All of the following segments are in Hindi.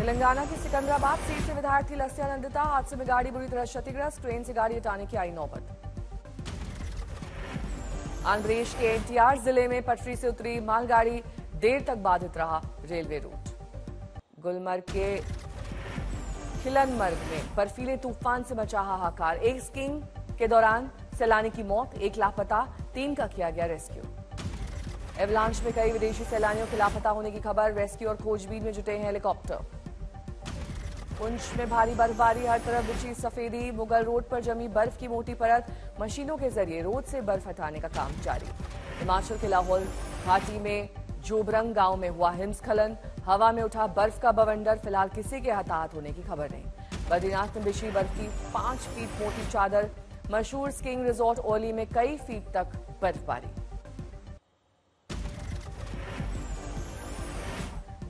तेलंगाना की सिकंदराबाद सीट से विधायक थी लस्या नंदिता। हादसे में गाड़ी बुरी तरह क्षतिग्रस्त, ट्रेन से गाड़ी हटाने की आई नौबत। आंध्र प्रदेश के एनटीआर जिले में पटरी से उतरी मालगाड़ी, देर तक बाधित रहा रेलवे रूट। गुलमर्ग के खिलनमर्ग में बर्फीले तूफान से मचा हाहाकार। एक स्कीइंग के दौरान सैलानी की मौत, एक लापता, 3 का किया गया रेस्क्यू। एवलांच में कई विदेशी सैलानियों के लापता होने की खबर, रेस्क्यू और खोजबीन में जुटे हैं हेलीकॉप्टर। पुंछ में भारी बर्फबारी, हर तरफ बिछी सफेदी। मुगल रोड पर जमी बर्फ की मोटी परत, मशीनों के जरिए रोड से बर्फ हटाने का काम जारी। हिमाचल के लाहौल घाटी में जोबरंग गांव में हुआ हिमस्खलन, हवा में उठा बर्फ का बवंडर। फिलहाल किसी के हताहत होने की खबर नहीं। बद्रीनाथ में बिछी बर्फ की 5 फीट मोटी चादर। मशहूर स्कीइंग रिजॉर्ट ओली में कई फीट तक बर्फबारी।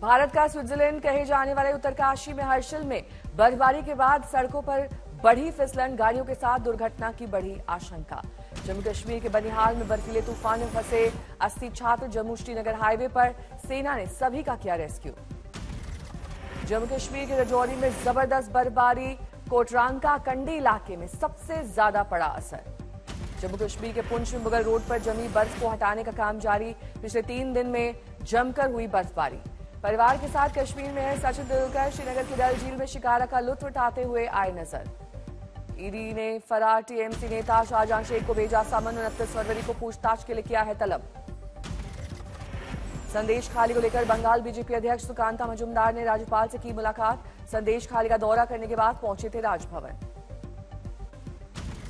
भारत का स्विट्जरलैंड कहे जाने वाले उत्तरकाशी में हर्षिल में बर्फबारी के बाद सड़कों पर बढ़ी फिसलन, गाड़ियों के साथ दुर्घटना की बढ़ी आशंका। जम्मू कश्मीर के बनिहाल में बर्फीले तूफान में फंसे 80 छात्र, जम्मू श्रीनगर हाईवे पर सेना ने सभी का किया रेस्क्यू। जम्मू कश्मीर के राजौरी में जबरदस्त बर्फबारी, कोटरांका कंडी इलाके में सबसे ज्यादा पड़ा असर। जम्मू कश्मीर के पुंछ में मुगल रोड पर जमी बर्फ को हटाने का काम जारी। पिछले 3 दिन में जमकर हुई बर्फबारी। परिवार के साथ कश्मीर में है सचिन तेंदुलकर, श्रीनगर की डल झील में शिकारा का लुत्फ उठाते हुए आए नजर। ईडी ने फरार टीएमसी नेता शाहजहां शेख को भेजा समन, 29 फरवरी को पूछताछ के लिए किया है तलब। संदेश खाली को लेकर बंगाल बीजेपी अध्यक्ष सुकांता मजूमदार ने राज्यपाल से की मुलाकात। संदेश खाली का दौरा करने के बाद पहुंचे थे राजभवन।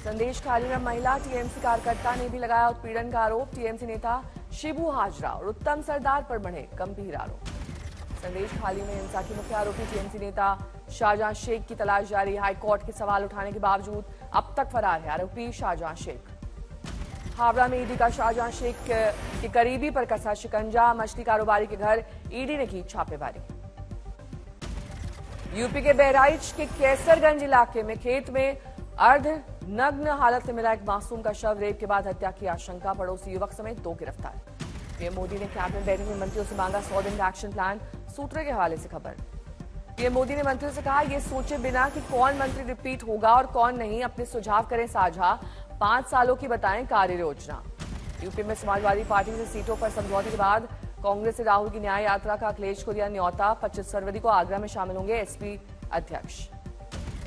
संदेश खाली में महिला टीएमसी कार्यकर्ता ने भी लगाया उत्पीड़न का आरोप। टीएमसी नेता शिबू हाजरा और उत्तम सरदार पर बढ़े गंभीर आरोप। संदेश खाली में हिंसा के मुख्य आरोपी टीएमसी नेता शाहजहां शेख की तलाश जारी। हाईकोर्ट के सवाल उठाने के बावजूद अब तक फरार है आरोपी शाहजहां शेख। हावड़ा में ईडी का शाहजहां शेख के करीबी पर कसा शिकंजा, मछली कारोबारी के घर ईडी ने की छापेमारी। यूपी के बहराइच के कैसरगंज इलाके में खेत में अर्धनग्न हालत में मिला एक मासूम का शव, रेप के बाद हत्या की आशंका। पड़ोसी युवक समेत 2 गिरफ्तार। पीएम मोदी ने कैबिनेट बैठक में मंत्रियों से मांगा 100 दिन का एक्शन प्लान। सूत्रों के हवाले से खबर। पीएम मोदी ने मंत्रियों से कहा, ये सोचे बिना कि कौन मंत्री रिपीट होगा और कौन नहीं, अपने सुझाव करें साझा। 5 सालों की बताएं कार्य योजना। यूपी में समाजवादी पार्टी से सीटों पर समझौते के बाद कांग्रेस से राहुल की न्याय यात्रा का अखिलेश को दिया न्यौता। 25 फरवरी को आगरा में शामिल होंगे एसपी अध्यक्ष।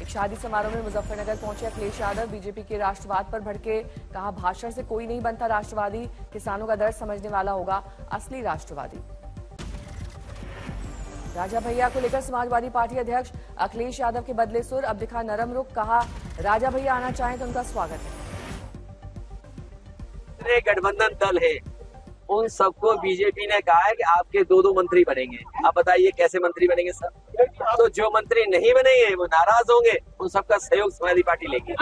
एक शादी समारोह में मुजफ्फरनगर पहुंचे अखिलेश यादव, बीजेपी के राष्ट्रवाद पर भड़के। कहा, भाषण से कोई नहीं बनता राष्ट्रवादी, किसानों का दर्द समझने वाला होगा असली राष्ट्रवादी। राजा भैया को लेकर समाजवादी पार्टी अध्यक्ष अखिलेश यादव के बदले सुर, अब दिखा नरम रुख। कहा, राजा भैया आना चाहें तो उनका स्वागत है। गठबंधन दल है, उन सबको बीजेपी ने कहा है कि आपके 2-2 मंत्री बनेंगे। आप बताइए कैसे मंत्री बनेंगे सर? तो जो मंत्री नहीं बनेंगे वो नाराज होंगे, उन सबका सहयोग समाजवादी पार्टी लेगी।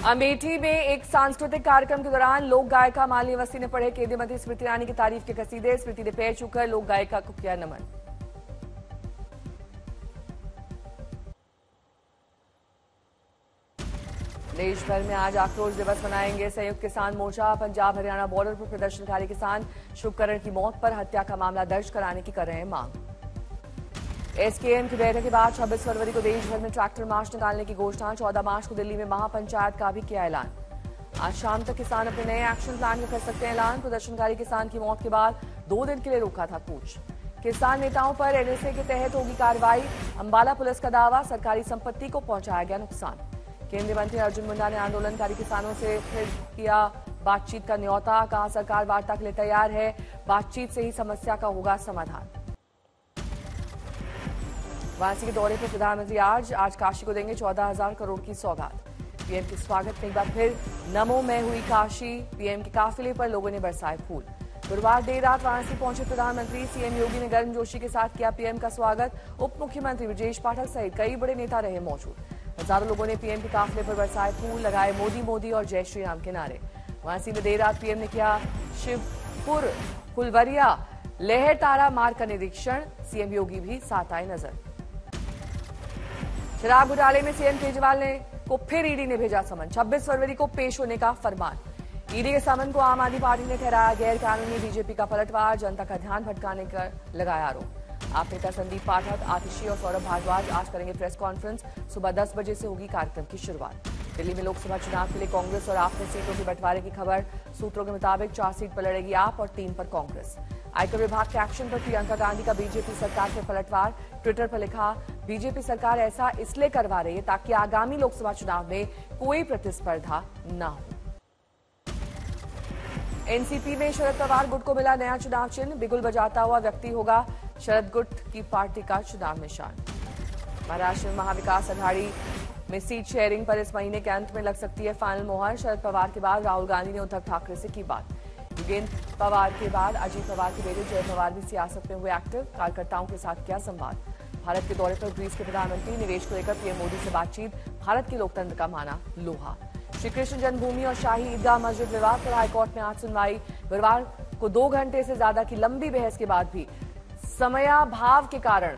अमेठी में एक सांस्कृतिक कार्यक्रम के दौरान लोक गायिका मालिनी अवस्थी ने पढ़े केंद्रीय मंत्री स्मृति ईरानी की तारीफ के कसीदे। स्मृति ने पैर छूकर लोक गायिका को किया नमन। देश भर में आज आक्रोश दिवस मनाएंगे संयुक्त किसान मोर्चा। पंजाब हरियाणा बॉर्डर पर प्रदर्शनकारी किसान शुभकरण की मौत पर हत्या का मामला दर्ज कराने की कर रहे हैं मांग। एसकेएम की बैठक के बाद 26 फरवरी को देश भर में ट्रैक्टर मार्च निकालने की घोषणा। 14 मार्च को दिल्ली में महापंचायत का भी किया ऐलान। आज शाम तक किसान अपने नए एक्शन प्लान में कर सकते हैं ऐलान। प्रदर्शनकारी किसान की मौत के बाद 2 दिन के लिए रोका था कूच। किसान नेताओं पर एनएसए के तहत होगी कार्रवाई। अंबाला पुलिस का दावा, सरकारी संपत्ति को पहुंचाया गया नुकसान। केंद्रीय मंत्री अर्जुन मुंडा ने आंदोलनकारी किसानों से फिर किया बातचीत का न्यौता। कहा, सरकार वार्ता के लिए तैयार है, बातचीत से ही समस्या का होगा समाधान। वाराणसी के दौरे पर प्रधानमंत्री आज काशी को देंगे 14,000 करोड़ की सौगात। पीएम के स्वागत में एक बार फिर नमो मैं हुई काशी। पीएम के काफिले पर लोगों ने बरसाए फूल। गुरुवार देर रात वाराणसी पहुंचे प्रधानमंत्री। सीएम योगी ने गर्मजोशी के साथ किया पीएम का स्वागत। उप मुख्यमंत्री ब्रजेश पाठक सहित कई बड़े नेता रहे मौजूद। हजारों लोगों ने पीएम के काफिले पर बरसाए फूल, लगाए मोदी मोदी और जय श्री राम के नारे। वाराणसी में देर रात पीएम ने किया शिवपुर फुलवरिया लहर तारा मार्ग का निरीक्षण। सीएम योगी भी साथ आए नजर। शराब घोटाले में सीएम केजरीवाल को फिर ईडी ने भेजा समन। 26 फरवरी को पेश होने का फरमान। ईडी के समन को आम आदमी पार्टी ने ठहराया गैर कानूनी, बीजेपी का पलटवार, जनता का ध्यान भटकाने का लगाया आरोप। आप नेता संदीप पाठक, आतिशी और सौरभ भारद्वाज आज करेंगे प्रेस कॉन्फ्रेंस। सुबह 10 बजे से होगी कार्यक्रम की शुरुआत। दिल्ली में लोकसभा चुनाव के लिए कांग्रेस और आप में सीटों के बंटवारे की खबर। सूत्रों के मुताबिक 4 सीट पर लड़ेगी आप और 3 पर कांग्रेस। आयकर विभाग के एक्शन पर प्रियंका गांधी का बीजेपी सरकार पर पलटवार। ट्विटर पर लिखा, बीजेपी सरकार ऐसा इसलिए करवा रही है ताकि आगामी लोकसभा चुनाव में कोई प्रतिस्पर्धा न हो। एनसीपी में शरद पवार गुट को मिला नया चुनाव चिन्ह। बिगुल बजाता हुआ व्यक्ति होगा शरद गुट की पार्टी का चुनाव निशान। महाराष्ट्र में महाविकास अघाड़ी में सीट शेयरिंग पर इस महीने के अंत में लग सकती है फाइनल मोहर। शरद पवार के बाद राहुल गांधी ने उद्धव ठाकरे से की बात। योगेंद्र पवार के बाद अजीत पवार के बेटे जय पवार भी सियासत में हुए एक्टिव। कार्यकर्ताओं के साथ किया संवाद। भारत के दौरे पर ग्रीस के प्रधानमंत्री, निवेश को लेकर पीएम मोदी से बातचीत। भारत के लोकतंत्र का माना लोहा। श्री कृष्ण जन्मभूमि और शाही ईदगाह मस्जिद विवाद पर हाईकोर्ट में आज सुनवाई। गुरुवार को 2 घंटे से ज्यादा की लंबी बहस के बाद भी समयाभाव के कारण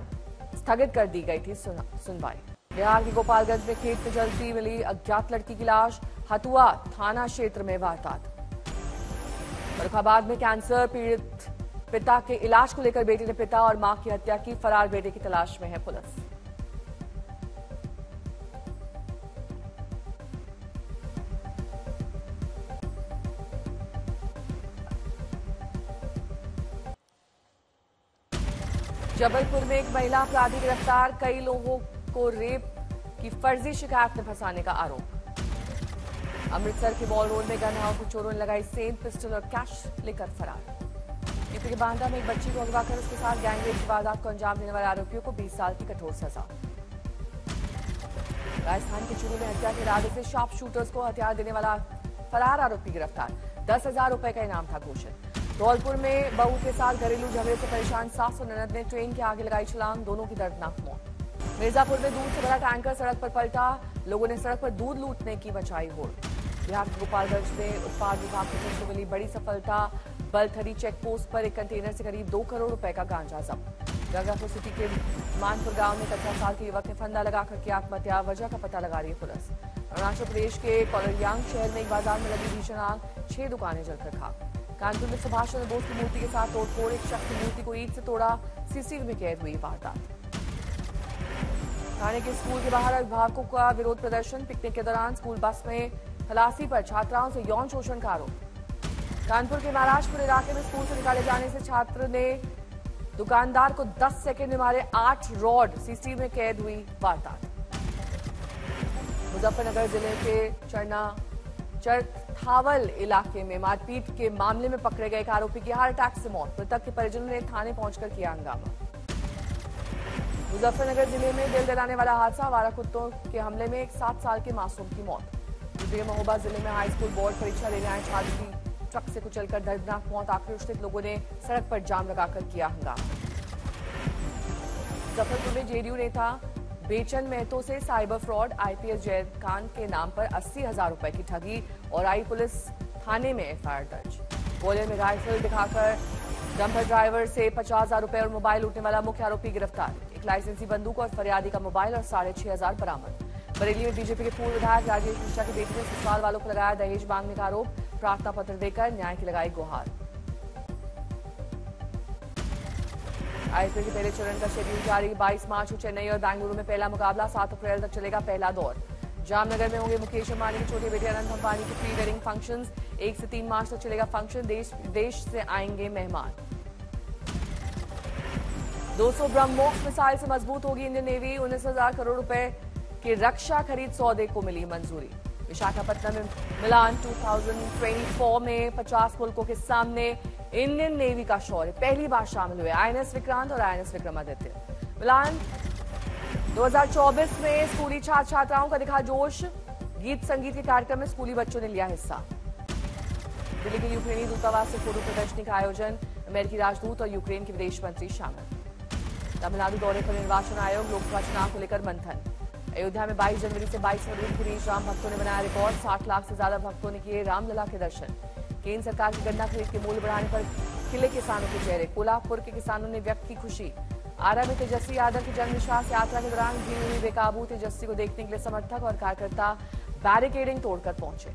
स्थगित कर दी गई थी सुनवाई। बिहार के गोपालगंज में खेत में जलती मिली अज्ञात लड़की की लाश। हथुआ थाना क्षेत्र में वारदात। फर्रुखाबाद में कैंसर पीड़ित पिता के इलाज को लेकर बेटे ने पिता और मां की हत्या की। फरार बेटे की तलाश में है पुलिस। जबलपुर में एक महिला अपराधी गिरफ्तार। कई लोगों को रेप की फर्जी शिकायत में फंसाने का आरोप। अमृतसर के मॉल रोड में गन हाउस में चोरों ने लगाई सेंध, पिस्टल और कैश लेकर फरार। यूपी के बांदा में एक बच्ची को अगवा कर उसके साथ गैंगरेप की वारदात को अंजाम देने वाले आरोपियों को 20 साल की कठोर सजा। राजस्थान के चूरू में हत्या के इरादे से शार्प शूटर्स को हथियार देने वाला फरार आरोपी गिरफ्तार। 10,000 रुपए का इनाम था घोषित। धौलपुर में बहू के साथ घरेलू झगड़े से परेशान सास और ननद ने ट्रेन के आगे लगाई छलांग। दोनों की दर्दनाक मौत। मिर्जापुर में दूध से भरा टैंकर सड़क पर पलटा। लोगों ने सड़क पर दूध लूटने की मचाई होड़। बिहार के गोपालगंज में उत्पाद विभाग की टीम को मिली बड़ी सफलता। बलथरी चेक पोस्ट पर एक कंटेनर से करीब 2 करोड़ रुपए का गांजा जब्त। गंगापुर सिटी के मानपुर गांव में 15 साल के युवक ने फंदा लगाकर की आत्महत्या। वजह का पता लगा रही है पुलिस। अरुणाचल प्रदेश के कोलरियांग शहर में एक बाजार में लगी भीषण आग। 6 दुकानें जलकर खाक। कानपुर में सुभाष चंद्र बोस की मूर्ति के साथ तोड़फोड़। एक शख्स की मूर्ति को ईंट से तोड़ा। सीसीटीवी में कैद हुई वारदात। थाने के स्कूल के बाहर अभिभावकों का विरोध प्रदर्शन। पिकनिक के दौरान स्कूल बस में खलासी पर छात्राओं से यौन शोषण का आरोप। कानपुर के महाराजपुर इलाके में स्कूल से निकाले जाने से छात्र ने दुकानदार को 10 सेकंड में मारे 8 रॉड। सीसीटीवी में कैद हुई वारदात। मुजफ्फरनगर जिले के चरथावल इलाके में मारपीट के मामले में पकड़े गए एक आरोपी की हार्ट अटैक से मौत। मृतक के परिजनों ने थाने पहुंचकर किया हंगामा। मुजफ्फरनगर जिले में दिल दहलाने वाला हादसा। आवारा कुत्तों के हमले में एक 7 साल के मासूम की मौत। यूपी के महोबा जिले में हाई स्कूल बोर्ड परीक्षा देने आए छात्र की ट्रक से कुचलकर दर्दनाक मौत। आक्रोशित लोगों ने सड़क पर जाम लगाकर किया हंगामा। मुजफ्फरपुर में जेडीयू नेता बेचन महतो से साइबर फ्रॉड। आईपीएस जयकांत के नाम पर 80,000 रुपए की ठगी और आई पुलिस थाने में एफआईआर दर्ज। ग्वालियर में राइफल दिखाकर डंपर ड्राइवर से 50,000 रुपए और मोबाइल लूटने वाला मुख्य आरोपी गिरफ्तार। एक लाइसेंसी बंदूक और फरियादी का मोबाइल और 6,500 बरामद। बरेली में बीजेपी के पूर्व विधायक राजेश मिश्रा की बेटी ने ससुराल वालों को लगाया दहेज मांगने का आरोप। प्रार्थना पत्र देकर न्याय की लगाई गुहार। आईपीएल के पहले चरण का शेड्यूल जारी। 22 मार्च को चेन्नई और बेंगलुरु में पहला मुकाबला। 7 अप्रैल तक चलेगा पहला दौर। जामनगर में होंगे मुकेश अंबानी के छोटे बेटे अनंत अंबानी के प्री वेडिंग फंक्शंस। 1 से 3 मार्च तक चलेगा फंक्शन। देश से आएंगे मेहमान। 200 ब्रह्मोस मिसाइल से मजबूत होगी इंडियन नेवी। 19,000 करोड़ रुपए के रक्षा खरीद सौदे को मिली मंजूरी। विशाखापट्टनम में मिलान 2024 में 50 मुल्कों के सामने इंडियन नेवी का शौर्य। पहली बार शामिल हुए आईएनएस विक्रांत और आईएनएस विक्रमादित्य। मिलान 2024 में स्कूली छात्र छात्राओं का दिखा जोश। गीत संगीत के कार्यक्रम में स्कूली बच्चों ने लिया हिस्सा। दिल्ली के यूक्रेनी दूतावास से फोटो प्रदर्शनी का आयोजन। अमेरिकी राजदूत और यूक्रेन के विदेश मंत्री शामिल। तमिलनाडु दौरे पर निर्वाचन आयोग। लोकसभा चुनाव को लेकर मंथन। अयोध्या में 22 जनवरी से 22 फरवरी के बीच राम भक्तों ने बनाया रिकॉर्ड। 60 लाख से ज्यादा भक्तों ने किए रामलला के दर्शन। केंद्र सरकार की गन्ना खरीद के मूल्य बढ़ाने पर खिले किसानों के चेहरे। कोल्हापुर के किसानों ने व्यक्त की खुशी। आरा में तेजस्वी यादव की जन्म विश्वास यात्रा के दौरान भीड़ हुई बेकाबू। तेजस्वी को देखने के लिए समर्थक और कार्यकर्ता बैरिकेडिंग तोड़कर पहुंचे।